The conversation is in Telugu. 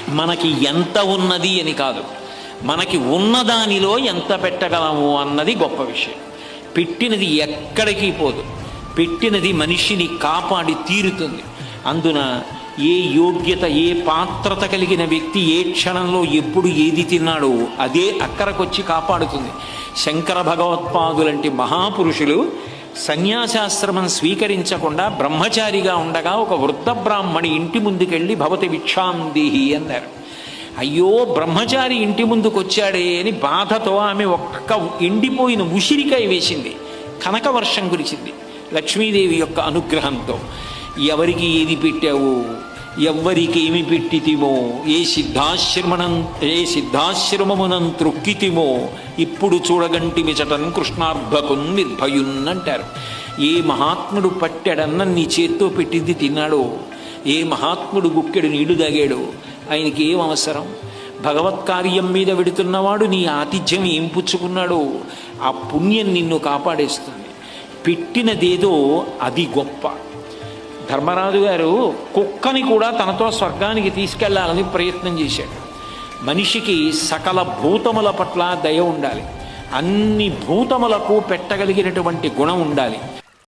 మనకి ఎంత ఉన్నది అని కాదు, మనకి ఉన్నదానిలో ఎంత పెట్టగలము అన్నది గొప్ప విషయం. పెట్టినది ఎక్కడికి పోదు, పెట్టినది మనిషిని కాపాడి తీరుతుంది. అందున ఏ యోగ్యత, ఏ పాత్రత కలిగిన వ్యక్తి ఏ క్షణంలో ఎప్పుడు ఏది తిన్నాడో అదే అక్కరకొచ్చి కాపాడుతుంది. శంకర భగవత్పాదులంటి మహాపురుషులు సన్యాసాశ్రమం స్వీకరించకుండా బ్రహ్మచారిగా ఉండగా ఒక వృద్ధ బ్రాహ్మణి ఇంటి ముందుకెళ్ళి భవతి భిక్షాందేహి అన్నారు. అయ్యో, బ్రహ్మచారి ఇంటి ముందుకొచ్చాడే అని బాధతో ఆమె ఒక్క ఎండిపోయిన ఉసిరికాయ వేసింది. కనకవర్షం కురిచింది లక్ష్మీదేవి యొక్క అనుగ్రహంతో. ఎవరికి ఏది పెట్టావు, ఎవ్వరికి ఏమి పెట్టితిమో, ఏ సిద్ధాశ్రమమునం త్రొక్కితిమో ఇప్పుడు చూడగంటి మిచటన్ కృష్ణార్భకున్ నిర్భయున్ అంటారు. ఏ మహాత్ముడు పట్టెడన్న నీ చేత్తో పెట్టింది తిన్నాడో, ఏ మహాత్ముడు గుక్కెడు నీళ్లు తాగాడో ఆయనకి ఏం అవసరం? భగవత్కార్యం మీద వెడుతున్నవాడు నీ ఆతిథ్యం ఏం పుచ్చుకున్నాడో ఆ పుణ్యం నిన్ను కాపాడేస్తుంది. పెట్టినదేదో అది గొప్ప. ధర్మరాజు గారు కుక్కని కూడా తనతో స్వర్గానికి తీసుకెళ్లాలని ప్రయత్నం చేశాడు. మనిషికి సకల భూతముల పట్ల దయ ఉండాలి, అన్ని భూతములకు పెట్టగలిగినటువంటి గుణం ఉండాలి.